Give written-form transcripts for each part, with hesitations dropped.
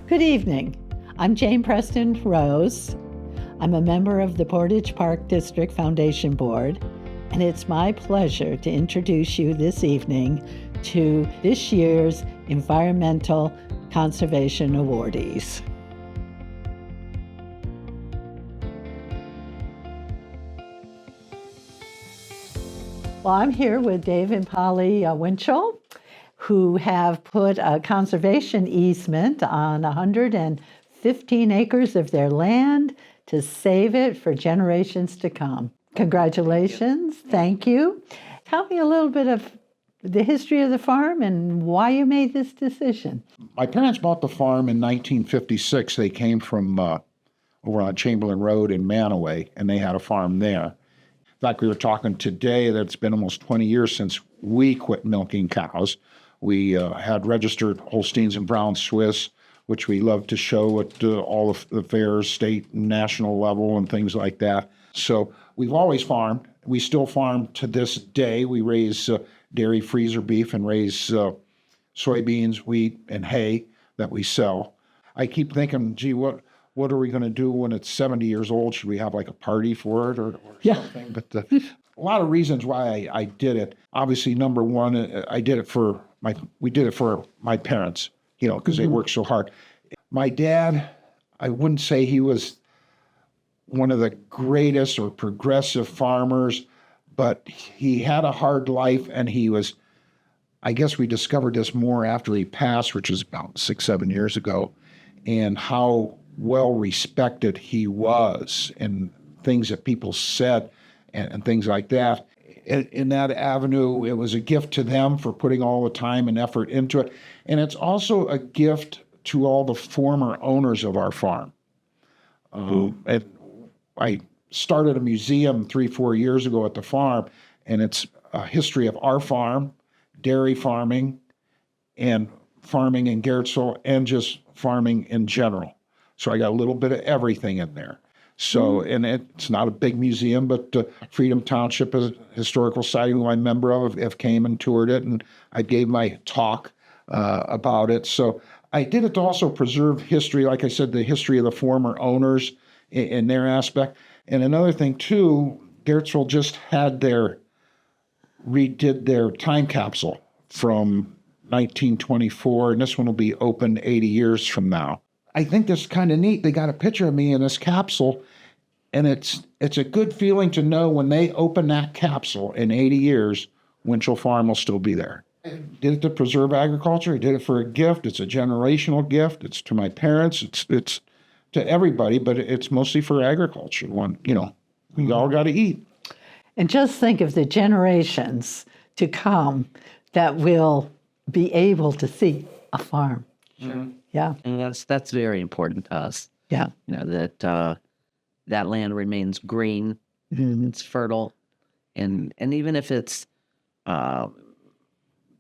Good evening. I'm Jane Preston Rose. I'm a member of the Portage Park District Foundation Board, and it's my pleasure to introduce you this evening to this year's Environmental Conservation Awardees. Well, I'm here with Dave and Polly Winchell, who have put a conservation easement on 115 acres of their land to save it for generations to come. Congratulations. Thank you. Tell me a little bit of the history of the farm and why you made this decision. My parents bought the farm in 1956. They came from over on Chamberlain Road in Manaway, and they had a farm there. In fact, we were talking today that it's been almost 20 years since we quit milking cows. We had registered Holsteins and Brown Swiss, which we love to show at all of the fairs, state and national level and things like that. So we've always farmed. We still farm to this day. We raise dairy freezer beef and raise soybeans, wheat, and hay that we sell. I keep thinking, gee, what are we going to do when it's 70 years old? Should we have like a party for it or something? But a lot of reasons why I did it. Obviously, number one, we did it for my parents, because they worked so hard. My dad, I wouldn't say he was one of the greatest or progressive farmers, but he had a hard life, and he was, I guess we discovered this more after he passed, which was about 6-7 years ago, and how well respected he was and things that people said and things like that. In that avenue, it was a gift to them for putting all the time and effort into it. And it's also a gift to all the former owners of our farm. And I started a museum 3-4 years ago at the farm, and it's a history of our farm, dairy farming, and farming in Garrettsville, and just farming in general. So I got a little bit of everything in there. So, and it's not a big museum, but Freedom Township Historical Society, who I'm a member of, have came and toured it, and I gave my talk about it. So I did it to also preserve history, like I said, the history of the former owners in their aspect. And another thing, too, Garrettsville just redid their time capsule from 1924, and this one will be open 80 years from now. I think this is kind of neat. They got a picture of me in this capsule, and it's a good feeling to know when they open that capsule in 80 years, Winchell Farm will still be there. I did it to preserve agriculture. I did it for a gift. It's a generational gift. It's to my parents. It's to everybody, but it's mostly for agriculture. We all got to eat. And just think of the generations to come that will be able to see a farm. Sure. Yeah. And that's very important to us. Yeah. That that land remains green, it's fertile, and even if it's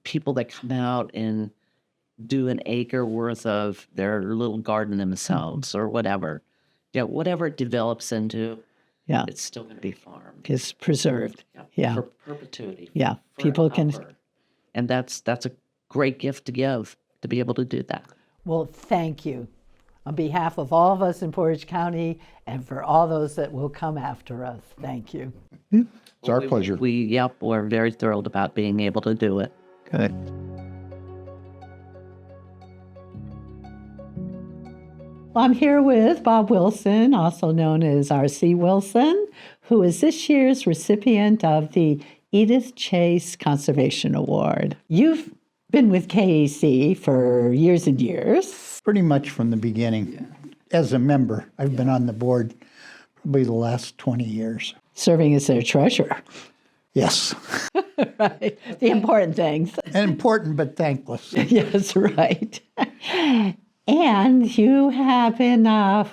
people that come out and do an acre worth of their little garden themselves or whatever, whatever it develops into, it's still going to be farmed. It's preserved. Yeah. For perpetuity. Yeah. People can. And that's a great gift to give, to be able to do that. Well, thank you on behalf of all of us in Portage County and for all those that will come after us. Thank you. It's our pleasure. We're very thrilled about being able to do it. Good. Well, I'm here with Bob Wilson, also known as R.C. Wilson, who is this year's recipient of the Edith Chase Conservation Award. You've been with KEC for years and years. Pretty much from the beginning. Yeah. As a member, I've been on the board probably the last 20 years. Serving as their treasurer. Yes. Right. The important things. And important, but thankless. Yes, right. And you have been on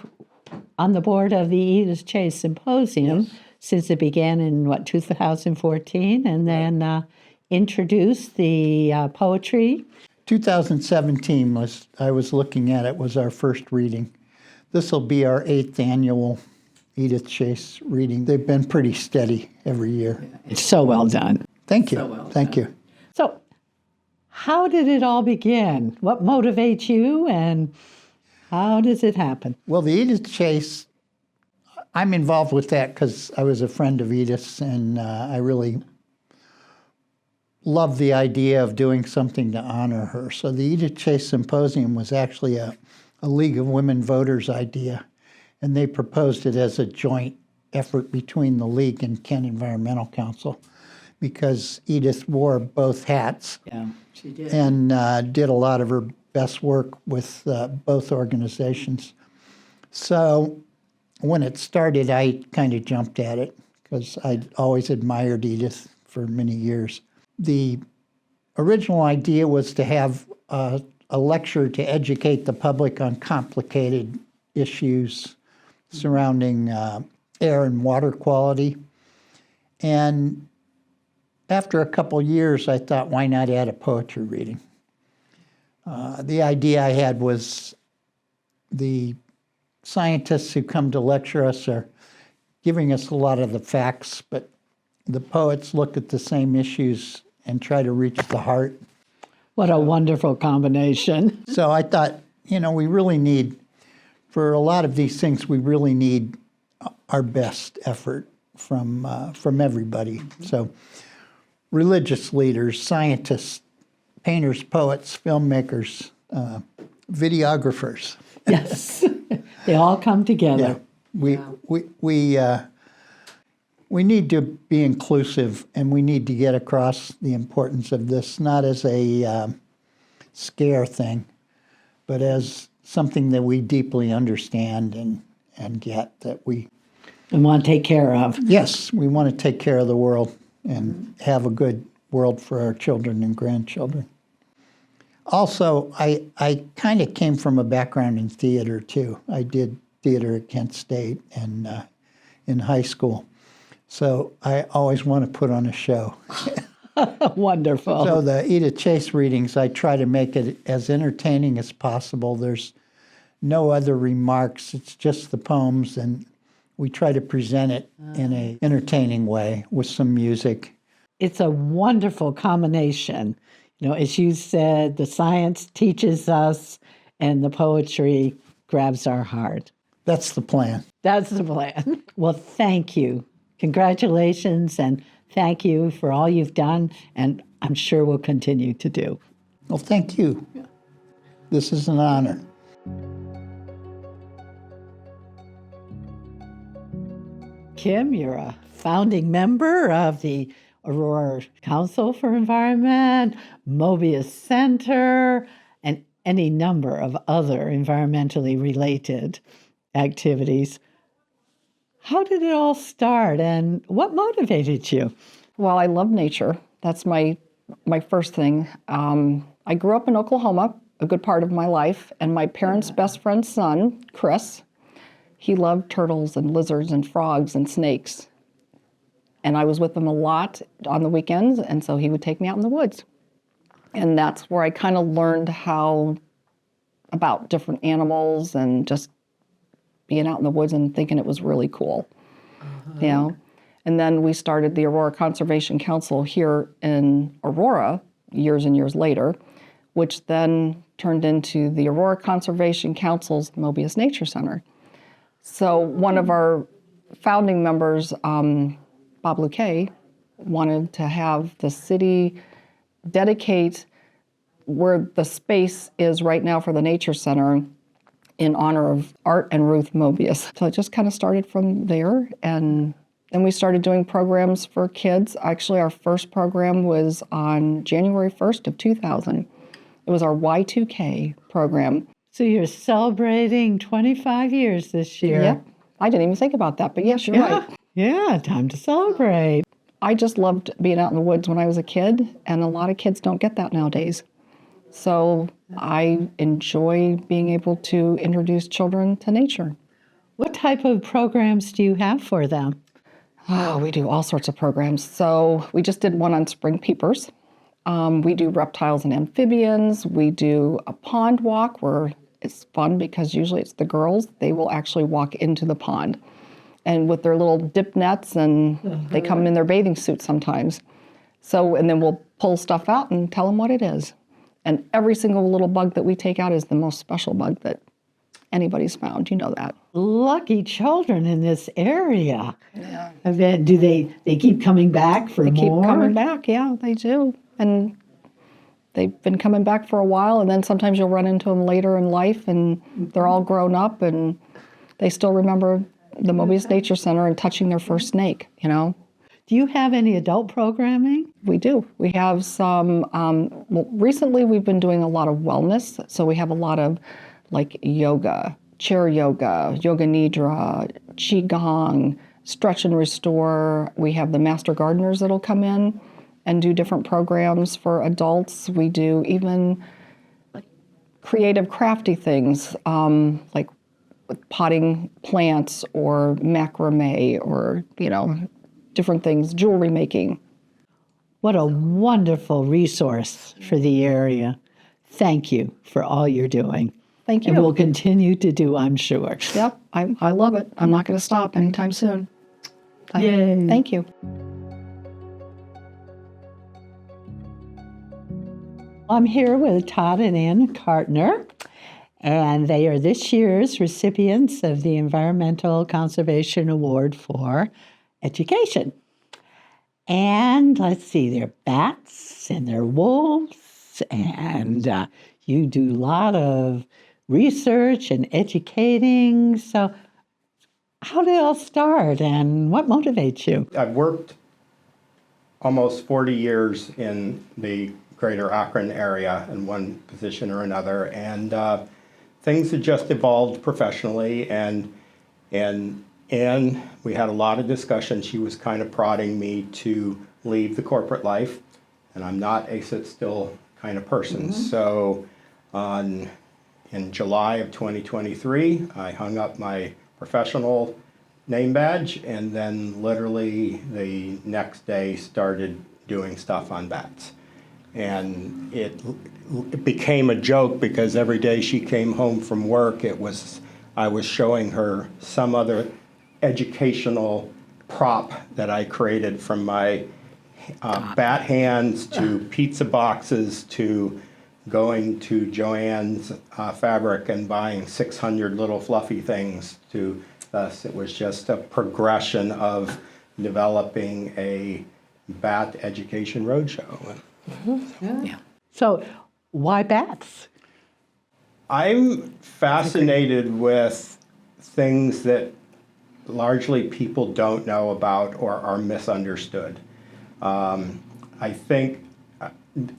the board of the Edith Chase Symposium since it began in, 2014, and then introduced the poetry. 2017 I was looking at it, was our first reading. This will be our 8th annual Edith Chase reading. They've been pretty steady every year. It's so well done. Thank you. Thank you. So how did it all begin? What motivates you? And How does it happen? Well, the Edith Chase, I'm involved with that because I was a friend of Edith's, and I really love the idea of doing something to honor her. So the Edith Chase Symposium was actually a League of Women Voters idea, and they proposed it as a joint effort between the League and Kent Environmental Council, because Edith wore both hats. Yeah, she did. And did a lot of her best work with both organizations. So when it started, I kind of jumped at it because I'd always admired Edith for many years. The original idea was to have a lecture to educate the public on complicated issues surrounding air and water quality. And after a couple years, I thought, why not add a poetry reading? The idea I had was the scientists who come to lecture us are giving us a lot of the facts, but the poets look at the same issues and try to reach the heart. What a wonderful combination. So I thought, we really need, for a lot of these things, we really need our best effort from everybody. So religious leaders, scientists, painters, poets, filmmakers, videographers. Yes, they all come together. We need to be inclusive, and we need to get across the importance of this, not as a scare thing, but as something that we deeply understand and get, that we... And want to take care of. Yes, we want to take care of the world and have a good world for our children and grandchildren. Also, I kind of came from a background in theater, too. I did theater at Kent State and in high school. So I always want to put on a show. Wonderful. So the Edith Chase readings, I try to make it as entertaining as possible. There's no other remarks. It's just the poems, and we try to present it in an entertaining way with some music. It's a wonderful combination. As you said, the science teaches us and the poetry grabs our heart. That's the plan. That's the plan. Well, thank you. Congratulations, and thank you for all you've done, and I'm sure we'll continue to do. Well, thank you. This is an honor. Kim, you're a founding member of the Aurora Council for Environment, Mobius Center, and any number of other environmentally related activities. How did it all start, and what motivated you? Well, I love nature. That's my first thing. I grew up in Oklahoma, a good part of my life, and my parents' best friend's son, Chris, he loved turtles and lizards and frogs and snakes. And I was with him a lot on the weekends, and so he would take me out in the woods. And that's where I kind of learned about different animals and just being out in the woods and thinking it was really cool. And then we started the Aurora Conservation Council here in Aurora years and years later, which then turned into the Aurora Conservation Council's Mobius Nature Center. So one of our founding members, Bob Luque, wanted to have the city dedicate where the space is right now for the Nature Center in honor of Art and Ruth Mobius. So it just kind of started from there, and then we started doing programs for kids. Actually, our first program was on January 1st of 2000. It was our Y2K program. So you're celebrating 25 years this year. Yep. I didn't even think about that, but yes, you're right. Yeah, time to celebrate. I just loved being out in the woods when I was a kid, and a lot of kids don't get that nowadays. So I enjoy being able to introduce children to nature. What type of programs do you have for them? Oh, we do all sorts of programs. So we just did one on spring peepers. We do reptiles and amphibians. We do a pond walk where it's fun because usually it's the girls. They will actually walk into the pond and with their little dip nets, and they come in their bathing suits sometimes. So, and then we'll pull stuff out and tell them what it is. And every single little bug that we take out is the most special bug that anybody's found. You know that. Lucky children in this area. Yeah. Do they keep coming back for They keep more? coming back. Yeah, they do. And they've been coming back for a while, and then sometimes you'll run into them later in life, and they're all grown up, and they still remember the Mobius Nature Center and touching their first snake, you know? Do you have any adult programming? We do. We have some, well, recently we've been doing a lot of wellness, so we have a lot of like yoga, chair yoga, yoga nidra, qigong, stretch and restore. We have the master gardeners that'll come in and do different programs for adults. We do even like creative, crafty things, like with potting plants or macrame or, you know, different things, jewelry making. What a wonderful resource for the area. Thank you for all you're doing. Thank you. And we'll continue to do, I'm sure. Yep, I love it. I'm not going to stop anytime soon. Yay. Thank you. I'm here with Todd and Ann Kartner, and they are this year's recipients of the Environmental Conservation Award for Education. And let's see, they're bats and they're wolves, and you do a lot of research and educating. So how did it all start and what motivates you? I've worked almost 40 years in the greater Akron area in one position or another, and things had just evolved professionally, and we had a lot of discussion. She was kind of prodding me to leave the corporate life, and I'm not a sit-still kind of person. So in July of 2023, I hung up my professional name badge, and then literally the next day started doing stuff on bats. And it became a joke because every day she came home from work, I was showing her some other educational prop that I created, from my bat hands to pizza boxes to going to Joann's Fabric and buying 600 little fluffy things to thus. It was just a progression of developing a bat education roadshow. Yeah. So why bats? I'm fascinated with things that largely people don't know about or are misunderstood. I think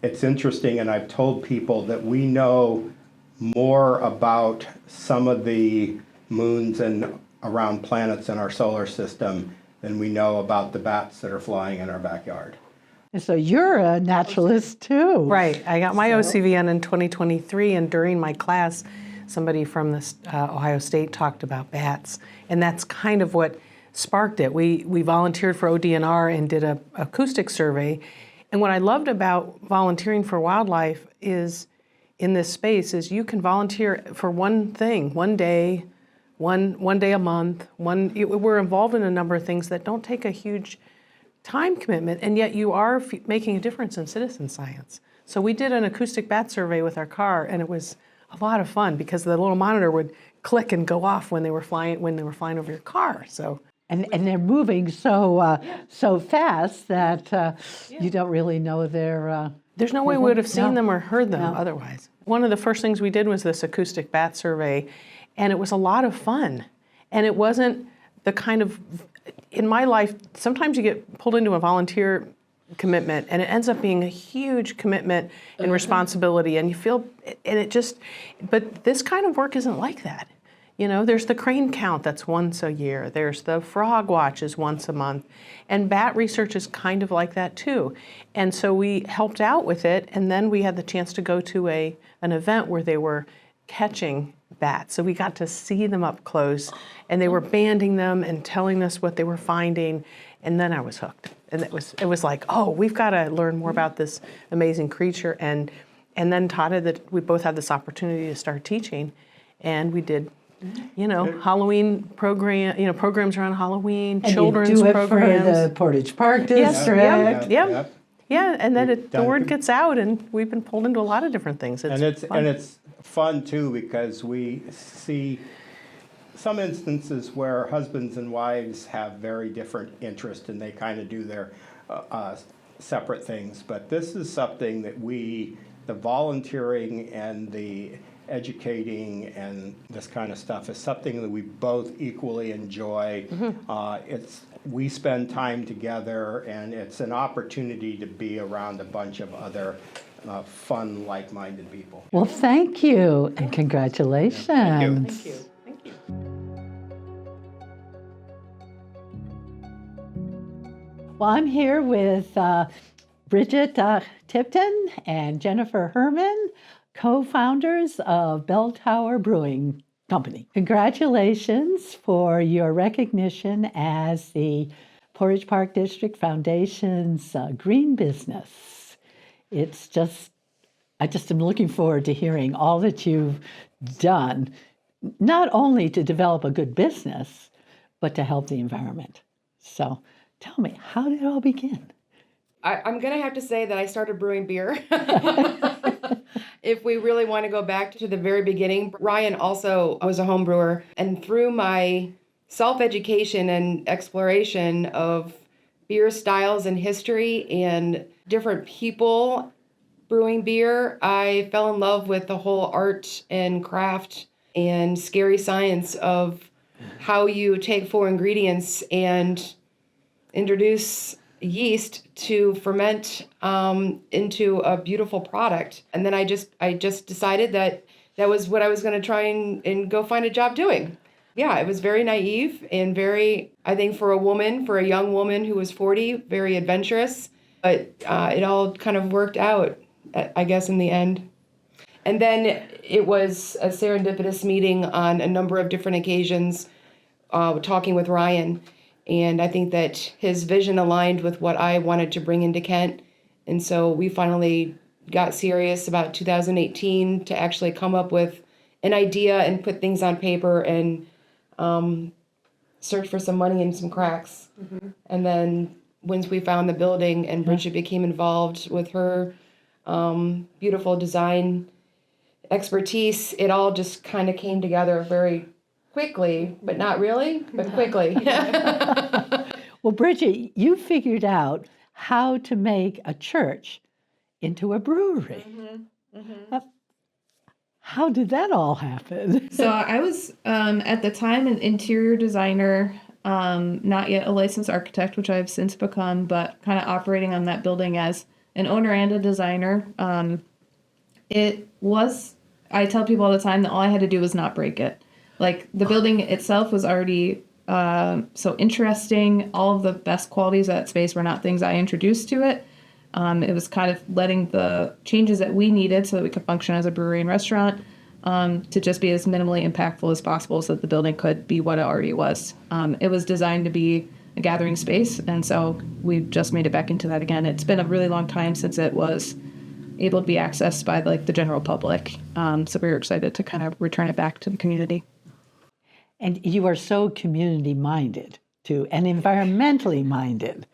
it's interesting, and I've told people that we know more about some of the moons and around planets in our solar system than we know about the bats that are flying in our backyard. And so you're a naturalist too. Right. I got my OCVN in 2023, and during my class, somebody from Ohio State talked about bats, and that's kind of what sparked it. We volunteered for ODNR and did a acoustic survey, and what I loved about volunteering for wildlife is, in this space, is you can volunteer for one thing, one day a month. We're involved in a number of things that don't take a huge time commitment, and yet you are making a difference in citizen science. So we did an acoustic bat survey with our car, and it was a lot of fun because the little monitor would click and go off when they were flying over your car. So And they're moving so fast that you don't really know they're. there's no way we would have seen them or heard them otherwise. One of the first things we did was this acoustic bat survey, and it was a lot of fun. And it wasn't the kind of, in my life, sometimes you get pulled into a volunteer commitment and it ends up being a huge commitment and responsibility, and you feel, and it just, but this kind of work isn't like that. You know, there's the crane count that's once a year, there's the frog watch is once a month, and bat research is kind of like that too. And so we helped out with it, and then we had the chance to go to an event where they were catching bats. So we got to see them up close, and they were banding them and telling us what they were finding, and then I was hooked. And it was like, oh, we've got to learn more about this amazing creature. And then Todd, that we both had this opportunity to start teaching, and we did, Halloween programs around Halloween, And children's you do it programs. for the Portage Park Yes, District. Yeah, and then the done word it. gets out, and we've been pulled into a lot of different things. And it's fun too, because we see some instances where husbands and wives have very different interests and they kind of do their separate things. But this is something that the volunteering and the educating and this kind of stuff is something that we both equally enjoy. We spend time together, and it's an opportunity to be around a bunch of other fun, like-minded people. Well, thank you and congratulations. Thank you. Thank you. Well, I'm here with Bridget Tipton and Jennifer Herman, co-founders of Bell Tower Brewing Company. Congratulations for your recognition as the Portage Park District Foundation's green business. I just am looking forward to hearing all that you've done, not only to develop a good business, but to help the environment. So tell me, how did it all begin? I'm going to have to say that I started brewing beer. If we really want to go back to the very beginning, Ryan also was a home brewer. And through my self-education and exploration of beer styles and history and different people brewing beer, I fell in love with the whole art and craft and scary science of how you take 4 ingredients and introduce yeast to ferment into a beautiful product. And then I just decided that was what I was going to try and go find a job doing. Yeah, it was very naive and very, I think for a young woman who was 40, very adventurous. But it all kind of worked out, I guess, in the end. And then it was a serendipitous meeting on a number of different occasions, talking with Ryan. And I think that his vision aligned with what I wanted to bring into Kent. And so we finally got serious about 2018 to actually come up with an idea and put things on paper and search for some money and some cracks. Mm-hmm. And then once we found the building and Bridget became involved with her beautiful design expertise, it all just kind of came together very quickly, but not really, but quickly. Well, Bridget, you figured out how to make a church into a brewery. How did that all happen? So I was, at the time, an interior designer, not yet a licensed architect, which I have since become, but kind of operating on that building as an owner and a designer. I tell people all the time that all I had to do was not break it. Like, the building itself was already so interesting. All of the best qualities of that space were not things I introduced to it. It was kind of letting the changes that we needed so that we could function as a brewery and restaurant to just be as minimally impactful as possible so that the building could be what it already was. It was designed to be a gathering space, and so we've just made it back into that again. It's been a really long time since it was able to be accessed by the general public. So we were excited to kind of return it back to the community. And you are so community-minded, too, and environmentally minded.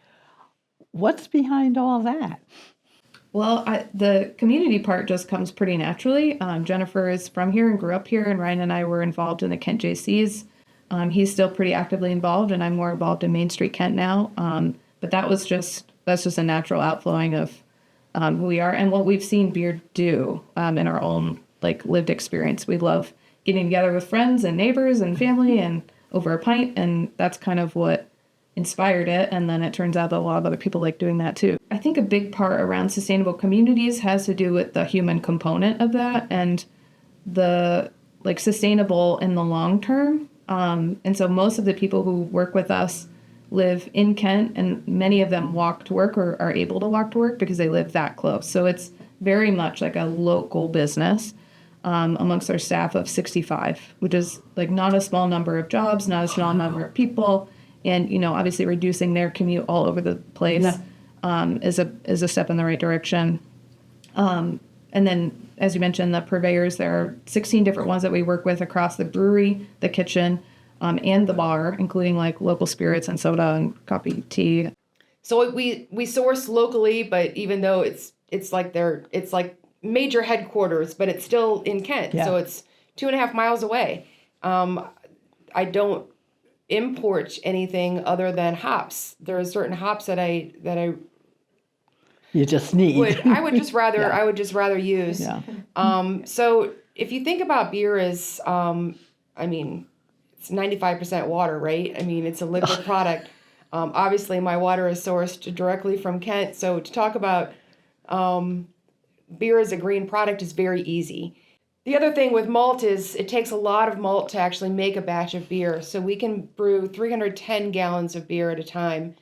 What's behind all that? Well, the community part just comes pretty naturally. Jennifer is from here and grew up here, and Ryan and I were involved in the Kent JCs. He's still pretty actively involved, and I'm more involved in Main Street Kent now. But that's just a natural outflowing of who we are and what we've seen beer do in our own lived experience. We love getting together with friends and neighbors and family and over a pint, and that's kind of what inspired it. And then it turns out that a lot of other people like doing that too. I think a big part around sustainable communities has to do with the human component of that and the sustainable in the long term. And so most of the people who work with us live in Kent, and many of them walk to work or are able to walk to work because they live that close. So it's very much like a local business amongst our staff of 65, which is not a small number of jobs, not a small number of people. And, obviously reducing their commute all over the place is a step in the right direction. And then, as you mentioned, the purveyors, there are 16 different ones that we work with across the brewery, the kitchen, and the bar, including local spirits and soda and coffee, tea. So we source locally, but even though it's like major headquarters, but it's still in Kent, so it's 2.5 miles away. I don't import anything other than hops. There are certain hops that I You just need. I would just rather use. Yeah. So if you think about beer as, I mean, it's 95% water, right? I mean, it's a liquid product. Obviously, my water is sourced directly from Kent. So to talk about beer as a green product is very easy. The other thing with malt is it takes a lot of malt to actually make a batch of beer. So we can brew 310 gallons of beer at a time.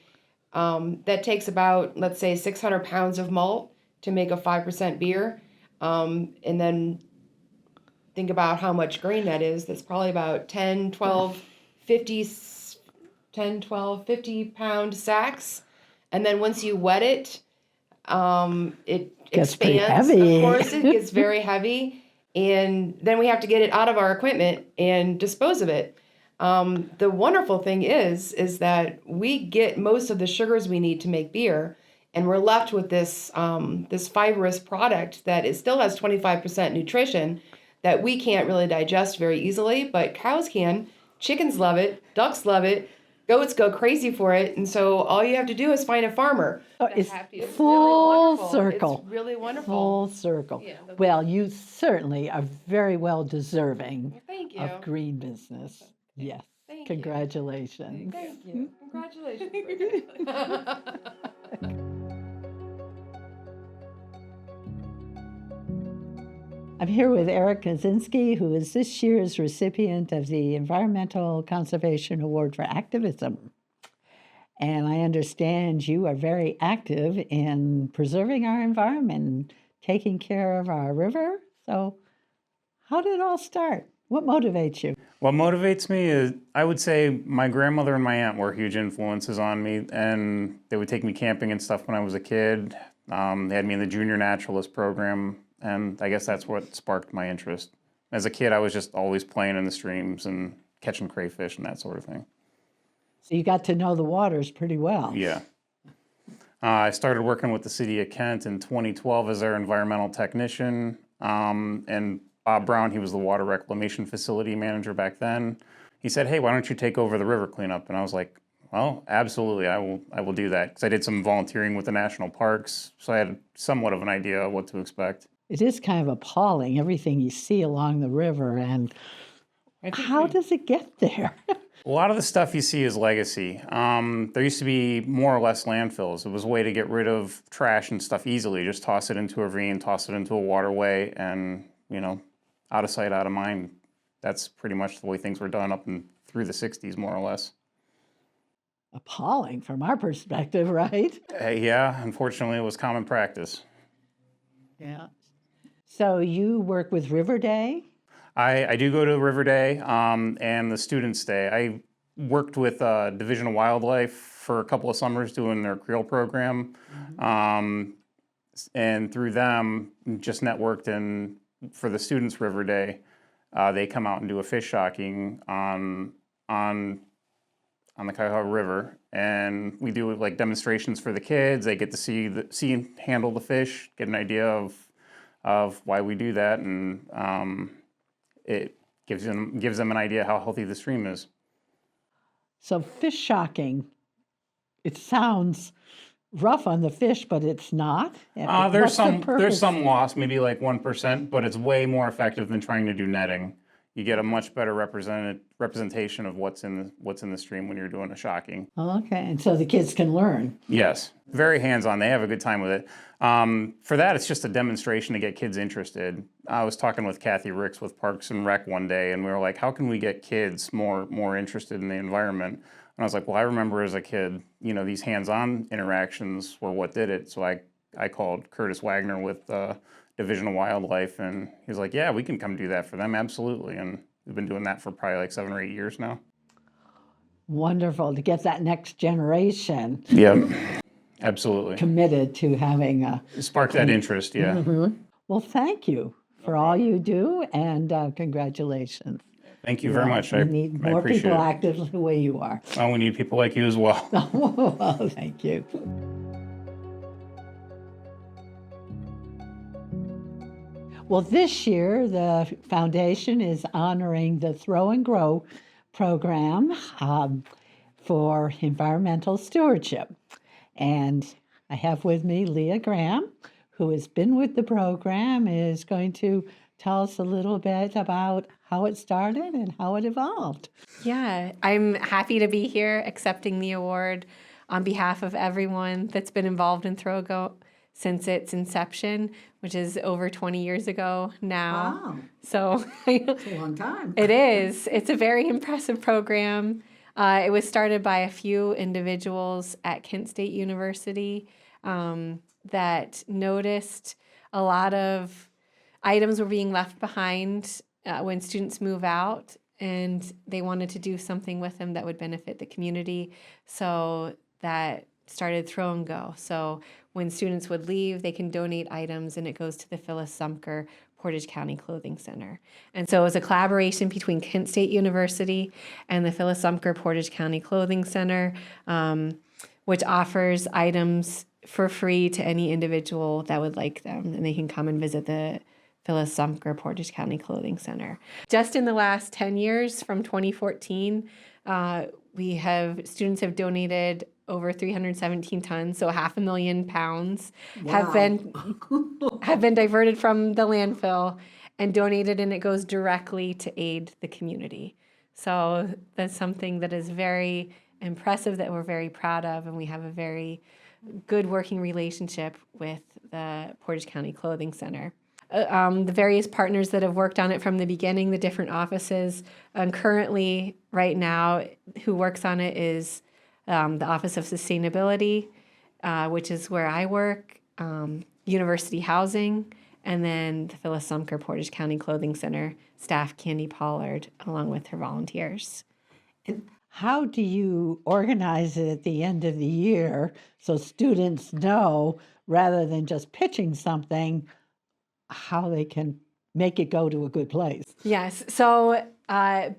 That takes about, let's say, 600 pounds of malt to make a 5% beer. And then think about how much grain that is. That's probably about 10, 12, 50 pound sacks. And then once you wet it, it Gets pretty expands. heavy. Of course, it gets very heavy. And then we have to get it out of our equipment and dispose of it. The wonderful thing is that we get most of the sugars we need to make beer, and we're left with this this fibrous product that still has 25% nutrition that we can't really digest very easily, but cows can. Chickens love it. Ducks love it. Goats go crazy for it. And so all you have to do is find a farmer. It's It's full really circle. It's really wonderful. Full circle. Well, you certainly are very well deserving Thank you. of green business. Yes. Thank you. Congratulations. Thank you. Congratulations. I'm here with Eric Kaczynski, who is this year's recipient of the Environmental Conservation Award for Activism. And I understand you are very active in preserving our environment and taking care of our river. So how did it all start? What motivates you? What motivates me is, I would say my grandmother and my aunt were huge influences on me, and they would take me camping and stuff when I was a kid. They had me in the junior naturalist program, and I guess that's what sparked my interest. As a kid, I was just always playing in the streams and catching crayfish and that sort of thing. So you got to know the waters pretty well. Yeah. I started working with the city of Kent in 2012 as their environmental technician, and Bob Brown, he was the water reclamation facility manager back then. He said, "Hey, why don't you take over the river cleanup?" And I was like, "Well, absolutely, I will do that." Because I did some volunteering with the national parks, so I had somewhat of an idea of what to expect. It is kind of appalling, everything you see along the river, and how does it get there? A lot of the stuff you see is legacy. There used to be more or less landfills. It was a way to get rid of trash and stuff easily. Just toss it into a ravine, toss it into a waterway, and, out of sight, out of mind. That's pretty much the way things were done up and through the 60s, more or less. Appalling from our perspective, right? Yeah, unfortunately, it was common practice. Yeah. So you work with River Day? I do go to River Day and the Students' Day. I worked with Division of Wildlife for a couple of summers doing their Creel program. And through them, just networked, and for the Students' River Day, they come out and do a fish shocking on the Cuyahoga River, and we do like demonstrations for the kids. They get to see and handle the fish, get an idea of why we do that, and it gives them an idea how healthy the stream is. So fish shocking, it sounds rough on the fish, but it's not. There's some loss, maybe like 1%, but it's way more effective than trying to do netting. You get a much better representation of what's in the stream when you're doing a shocking. Okay, and so the kids can learn. Yes, very hands-on. They have a good time with it. For that, it's just a demonstration to get kids interested. I was talking with Kathy Ricks with Parks and Rec one day, and we were like, how can we get kids more interested in the environment? And I was like, well, I remember as a kid, these hands-on interactions were what did it. So I called Curtis Wagner with Division of Wildlife, and he was like, yeah, we can come do that for them, absolutely. And we've been doing that for probably like 7 or 8 years now. Wonderful to get that next generation. Yeah, absolutely. Committed to having a... Spark that interest, yeah. Mm-hmm. Well, thank you for all you do, and congratulations. Thank you very much. We need more people active the way you are. Oh, we need people like you as well. Well, thank you. Well, this year, the foundation is honoring the Throw and Grow program for environmental stewardship. And I have with me Leah Graham, who has been with the program, is going to tell us a little bit about how it started and how it evolved. Yeah, I'm happy to be here accepting the award on behalf of everyone that's been involved in Throw since its inception, which is over 20 years ago now. Wow. So It's a long time. it is. It's a very impressive program. It was started by a few individuals at Kent State University that noticed a lot of items were being left behind when students move out, and they wanted to do something with them that would benefit the community. So that started Throw and Go. So when students would leave, they can donate items, and it goes to the Phyllis Sumker Portage County Clothing Center. And so it was a collaboration between Kent State University and the Phyllis Sumker Portage County Clothing Center, which offers items for free to any individual that would like them, and they can come and visit the Phyllis Sumker Portage County Clothing Center. Just in the last 10 years, from 2014, students have donated over 317 tons, so 500,000 pounds have been diverted from the landfill and donated, and it goes directly to aid the community. So that's something that is very impressive, that we're very proud of, and we have a very good working relationship with the Portage County Clothing Center. The various partners that have worked on it from the beginning, the different offices, and currently, right now, who works on it is the Office of Sustainability, which is where I work, University Housing, and then the Phyllis Sumker Portage County Clothing Center staff, Candy Pollard, along with her volunteers. And how do you organize it at the end of the year so students know, rather than just pitching something, how they can make it go to a good place? Yes. So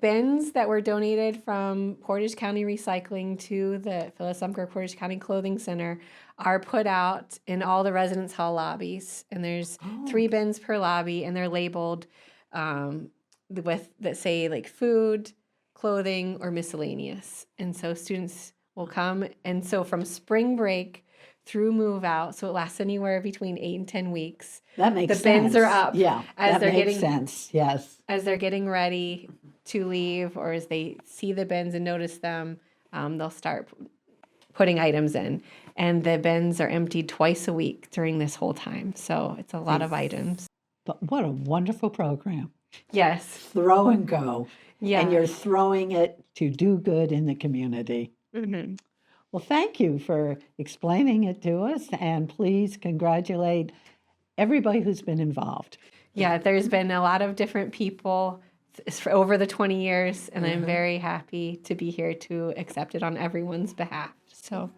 bins that were donated from Portage County Recycling to the Phyllis Sumker Portage County Clothing Center are put out in all the residence hall lobbies. And there's 3 bins per lobby, and they're labeled that say like food, clothing, or miscellaneous. And so students will come. And so from spring break through move out, so it lasts anywhere between 8 and 10 weeks. That makes sense. The bins are up. Yeah, as that makes sense. Yes. As they're getting ready to leave, or as they see the bins and notice them, they'll start putting items in. And the bins are emptied twice a week during this whole time. So it's a lot of items. But what a wonderful program. Yes. Throw and go. Yeah. And you're throwing it to do good in the community. Mm-hmm. Well, thank you for explaining it to us, and please congratulate everybody who's been involved. Yeah, there's been a lot of different people for over the 20 years, and I'm very happy to be here to accept it on everyone's behalf. So,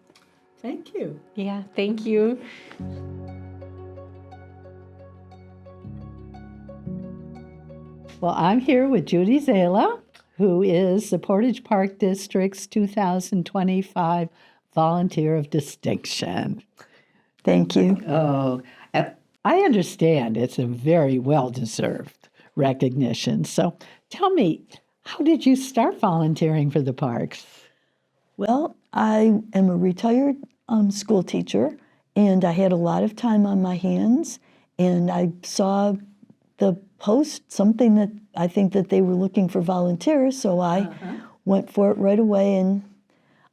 thank you. Yeah, thank you. Well, I'm here with Judy Zala, who is the Portage Park District's 2025 Volunteer of Distinction. Thank you. Oh, I understand it's a very well-deserved recognition. So tell me, how did you start volunteering for the parks? Well, I am a retired school teacher, and I had a lot of time on my hands, and I saw the post, something that I think that they were looking for volunteers, so I went for it right away, and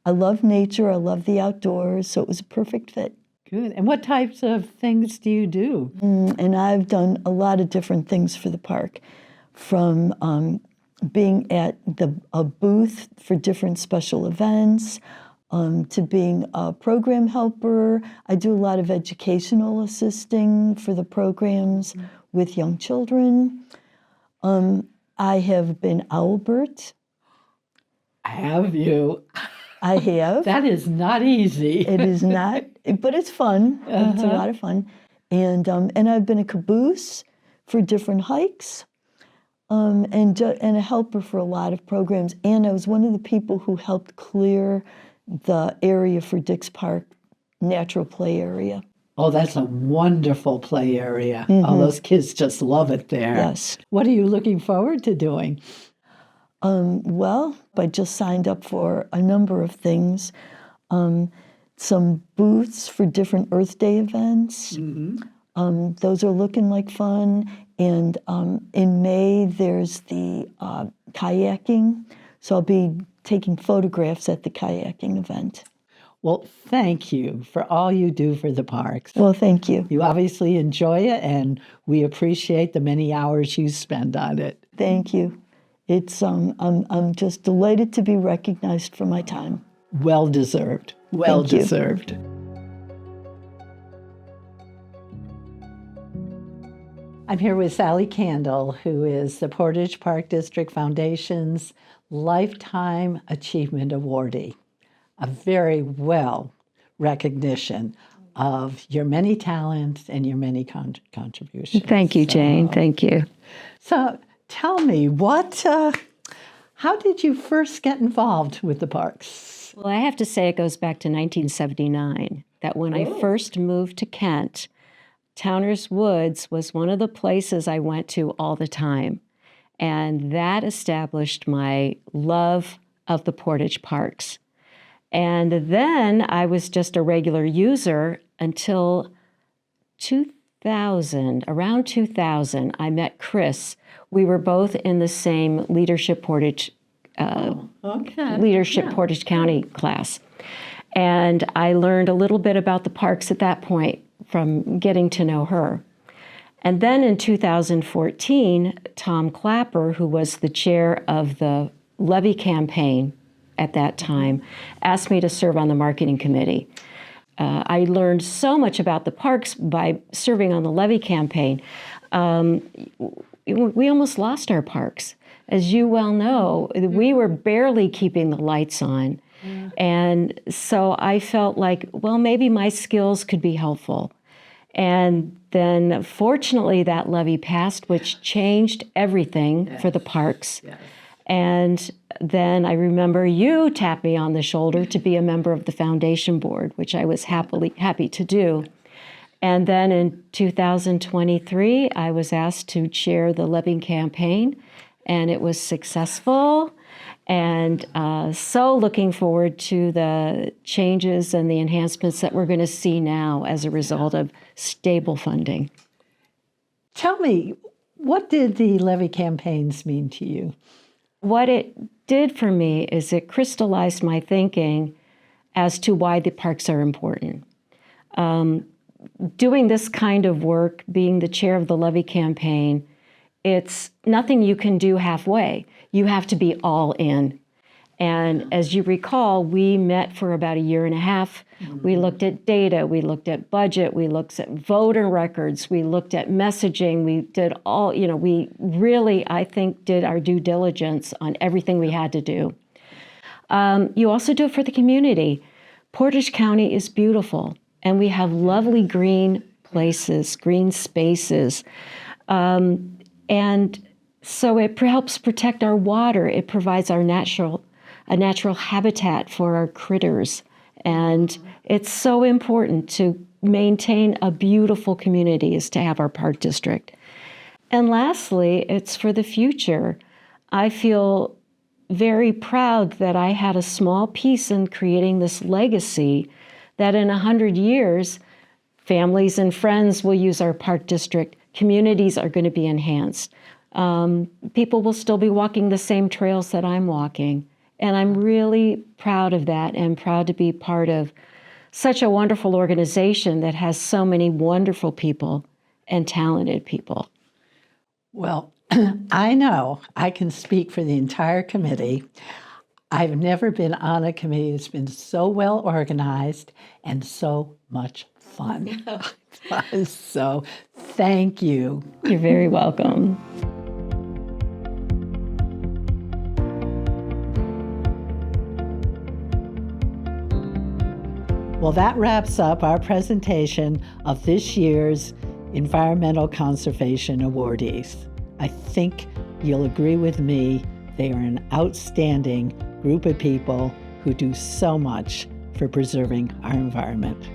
I love nature, I love the outdoors, so it was a perfect fit. Good. And what types of things do you do? And I've done a lot of different things for the park, from being at a booth for different special events, to being a program helper. I do a lot of educational assisting for the programs with young children. I have been Owlbert. Have you? I have. That is not easy. It is not, but it's fun. It's a lot of fun. And I've been a caboose for different hikes, and a helper for a lot of programs. And I was one of the people who helped clear the area for Dix Park Natural Play Area. Oh, that's a wonderful play area. Oh, those kids just love it there. Yes. What are you looking forward to doing? Well, I just signed up for a number of things. Some booths for different Earth Day events. Those are looking like fun. And in May, there's the kayaking. So I'll be taking photographs at the kayaking event. Well, thank you for all you do for the parks. Well, thank you. You obviously enjoy it, and we appreciate the many hours you spend on it. Thank you. It's I'm just delighted to be recognized for my time. Well deserved. Well Thank you. deserved. I'm here with Sally Candle, who is the Portage Park District Foundation's Lifetime Achievement Awardee. A very well recognition of your many talents and your many contributions. Thank you, Jane. Thank you. So tell me, how did you first get involved with the parks? Well, I have to say it goes back to 1979, that when I first moved to Kent, Towner's Woods was one of the places I went to all the time. And that established my love of the Portage Parks. And then I was just a regular user until 2000. Around 2000, I met Chris. We were both in the same Leadership Portage Portage County class. And I learned a little bit about the parks at that point from getting to know her. And then in 2014, Tom Clapper, who was the chair of the levy campaign at that time, asked me to serve on the marketing committee. I learned so much about the parks by serving on the levy campaign. We almost lost our parks. As you well know, we were barely keeping the lights on. And so I felt like, well, maybe my skills could be helpful. And then fortunately that levy passed, which changed everything for the parks. And then I remember you tapped me on the shoulder to be a member of the foundation board, which I was happy to do. And then in 2023, I was asked to chair the levy campaign, and it was successful. And so looking forward to the changes and the enhancements that we're going to see now as a result of stable funding. Tell me, what did the levy campaigns mean to you? What it did for me is it crystallized my thinking as to why the parks are important. Doing this kind of work, being the chair of the levy campaign, it's nothing you can do halfway. You have to be all in. And as you recall, we met for about a year and a half. We looked at data, we looked at budget, we looked at voter records, we looked at messaging, we did all, we really, I think, did our due diligence on everything we had to do. You also do it for the community. Portage County is beautiful, and we have lovely green places, green spaces. And so it helps protect our water. It provides a natural habitat for our critters. And it's so important to maintain a beautiful community is to have our park district. And lastly, it's for the future. I feel very proud that I had a small piece in creating this legacy that in 100 years, families and friends will use our park district. Communities are going to be enhanced. People will still be walking the same trails that I'm walking. And I'm really proud of that and proud to be part of such a wonderful organization that has so many wonderful people and talented people. Well, I know I can speak for the entire committee. I've never been on a committee that's been so well organized and so much fun. So thank you. You're very welcome. Well, that wraps up our presentation of this year's Environmental Conservation Awardees. I think you'll agree with me, they are an outstanding group of people who do so much for preserving our environment.